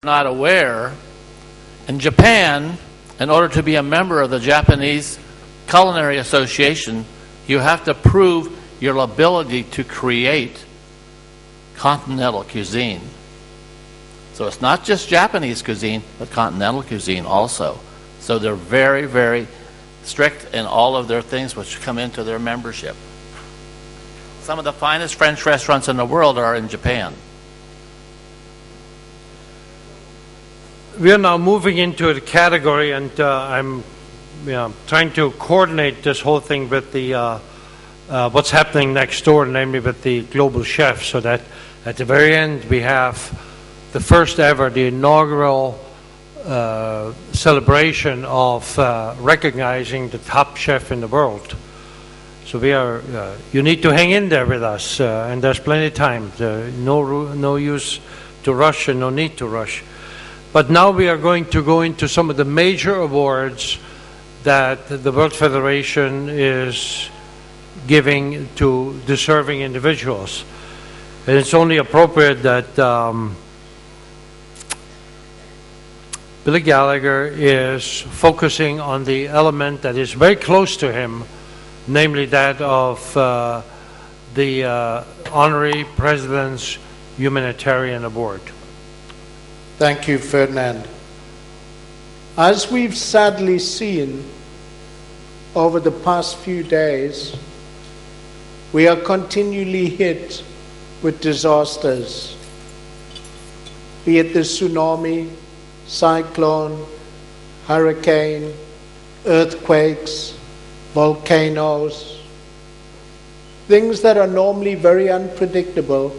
not aware, in Japan, in order to be a member of the Japanese Culinary Association, you have to prove your ability to create continental cuisine. So it's not just Japanese cuisine, but continental cuisine also. So they're very, very strict in all of their things which come into their membership. Some of the finest French restaurants in the world are in Japan. We are now moving into a category, and I'm trying to coordinate this whole thing with the what's happening next door, namely with the global chef, so that at the very end we have the first ever, the inaugural celebration of recognizing the top chef in the world. So we are. You need to hang in there with us, and there's plenty of time. No use to rush and no need to rush. But now we are going to go into some of the major awards that the World Federation is giving to deserving individuals. And it's only appropriate that Billy Gallagher is focusing on the element that is very close to him, namely that of the Honorary President's Humanitarian Award. Thank you, Ferdinand. As we've sadly seen over the past few days, we are continually hit with disasters, be it the tsunami, cyclone, hurricane, earthquakes, volcanoes, things that are normally very unpredictable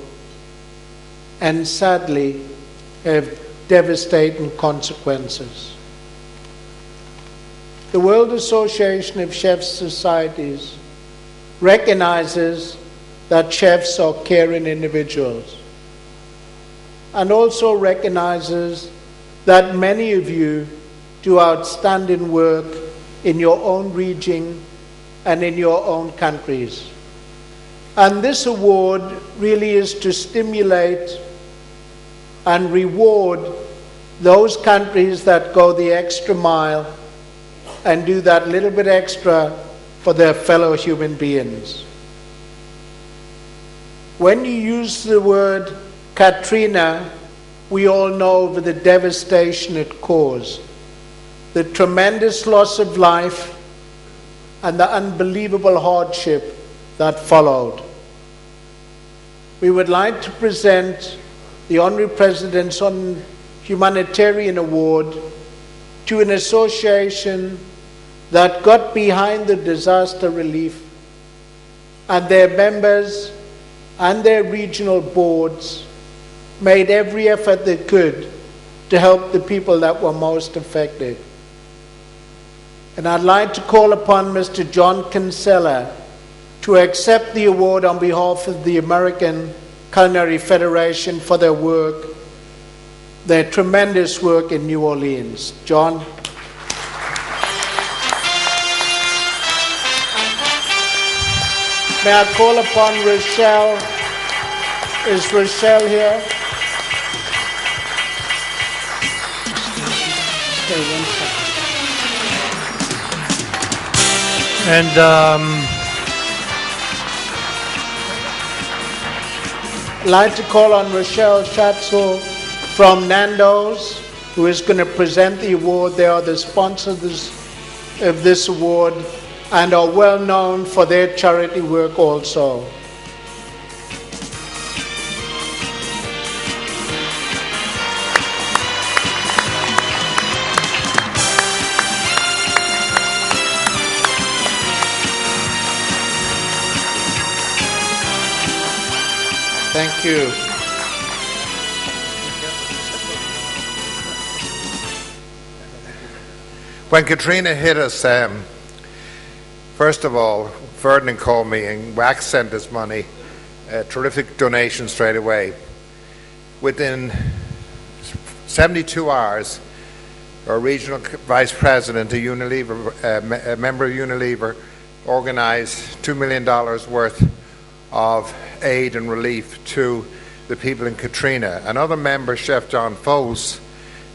and sadly have devastating consequences. The World Association of Chefs Societies recognizes that chefs are caring individuals, and also recognizes that many of you do outstanding work in your own region and in your own countries. And this award really is to stimulate and reward those countries that go the extra mile and do that little bit extra for their fellow human beings. When you use the word Katrina, we all know of the devastation it caused, the tremendous loss of life, and the unbelievable hardship that followed. We would like to present the Honorary President's Humanitarian Award to an association that got behind the disaster relief, and their members and their regional boards made every effort they could to help the people that were most affected. And I'd like to call upon Mr. John Kinsella to accept the award on behalf of the American Culinary Federation for their work, their tremendous work in New Orleans. John. May I call upon Rochelle? Is Rochelle here? Okay, 1 second. And I'd like to call on Rochelle Schatzel from Nando's, who is going to present the award. They are the sponsors of this award and are well known for their charity work also. Thank you. When Katrina hit us, first of all, Ferdinand called me and WACS sent us money, a terrific donation straight away. Within 72 hours, our regional vice president, a member of Unilever, organized $2 million worth of aid and relief to the people in Katrina. Another member, Chef John Fose,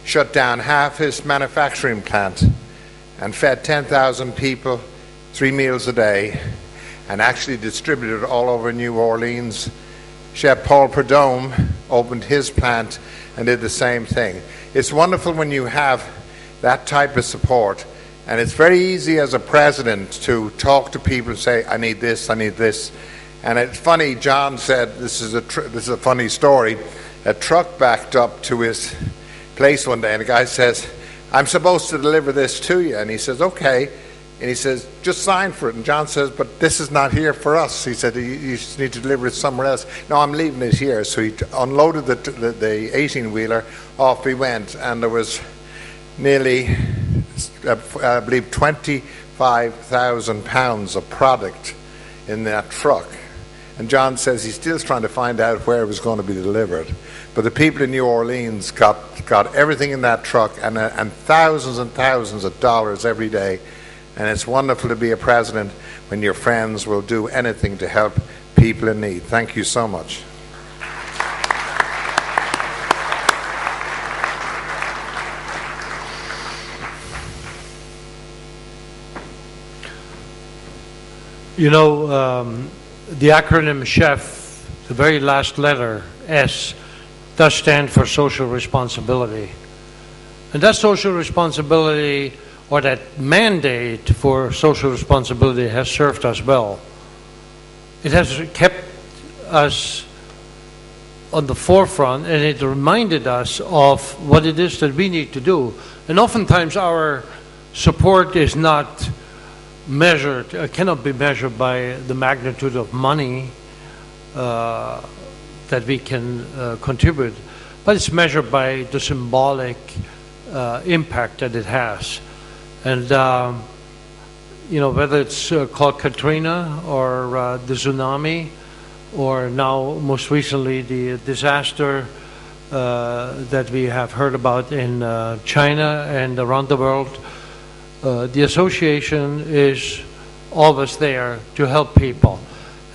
shut down half his manufacturing plant and fed 10,000 people 3 meals a day and actually distributed all over New Orleans. Chef Paul Prudhomme opened his plant and did the same thing. It's wonderful when you have that type of support, and it's very easy as a president to talk to people and say, I need this, I need this. And it's funny, John said, this is a funny story, a truck backed up to his place one day and the guy says, I'm supposed to deliver this to you. And he says, okay. And he says, just sign for it. And John says, but this is not here for us. He said, you just need to deliver it somewhere else. No, I'm leaving it here. So he unloaded the 18-wheeler, off he went. And there was nearly, I believe, 25,000 pounds of product in that truck. And John says he's still trying to find out where it was going to be delivered. But the people in New Orleans got everything in that truck and thousands of dollars every day. And it's wonderful to be a president when your friends will do anything to help people in need. Thank you so much. You know, the acronym CHEF, the very last letter, S, does stand for social responsibility. And that social responsibility, or that mandate for social responsibility, has served us well. It has kept us on the forefront, and it reminded us of what it is that we need to do. And oftentimes our support is not measured, cannot be measured by the magnitude of money that we can contribute, but it's measured by the symbolic impact that it has. And you know, whether it's called Katrina or the tsunami, or now most recently the disaster that we have heard about in China and around the world, the association is always there to help people.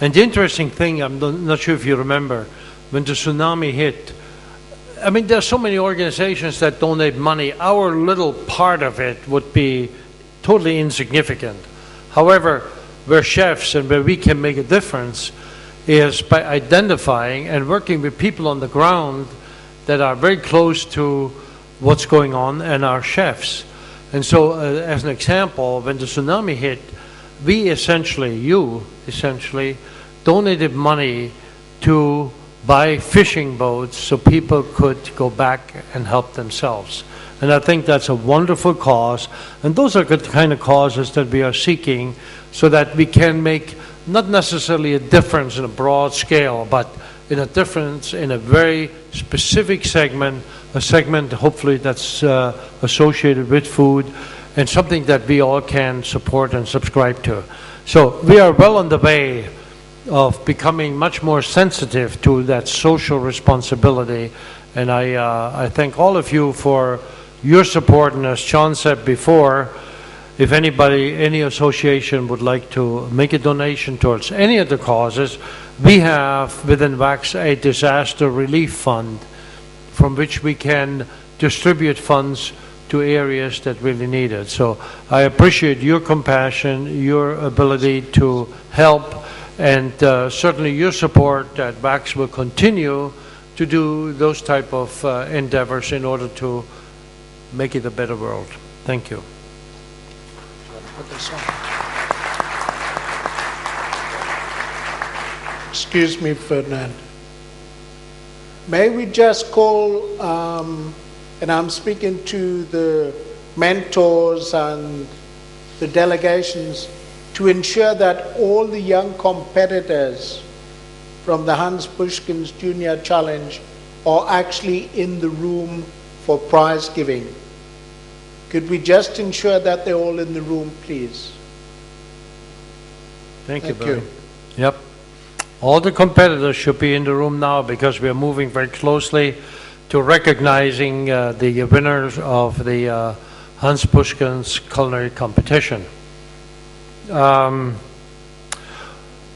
And the interesting thing, I'm not sure if you remember, when the tsunami hit, I mean, there are so many organizations that donate money. Our little part of it would be totally insignificant. However, we're chefs, and where we can make a difference is by identifying and working with people on the ground that are very close to what's going on and are chefs. And so, as an example, when the tsunami hit, we essentially, you essentially, donated money to buy fishing boats so people could go back and help themselves. And I think that's a wonderful cause. And those are the kind of causes that we are seeking so that we can make not necessarily a difference in a broad scale, but in a difference in a very specific segment, a segment hopefully that's associated with food, and something that we all can support and subscribe to. So we are well on the way of becoming much more sensitive to that social responsibility. And I thank all of you for your support. And as John said before, if anybody, any association would like to make a donation towards any of the causes, we have within WACS a disaster relief fund from which we can distribute funds to areas that really need it. So I appreciate your compassion, your ability to help, and certainly your support that WACS will continue to do those type of endeavors in order to make it a better world. Thank you. Excuse me, Ferdinand. May we just call, and I'm speaking to the mentors and the delegations, to ensure that all the young competitors from the Hans Pushkin's Junior Challenge are actually in the room for prize giving. Could we just ensure that they're all in the room, please? Thank you, Barry. Yep. All the competitors should be in the room now because we are moving very closely to recognizing the winners of the Hans Pushkin's culinary competition.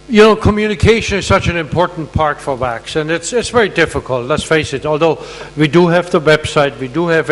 You know, communication is such an important part for WACS, and it's very difficult, let's face it. Although we do have the website, we do have it.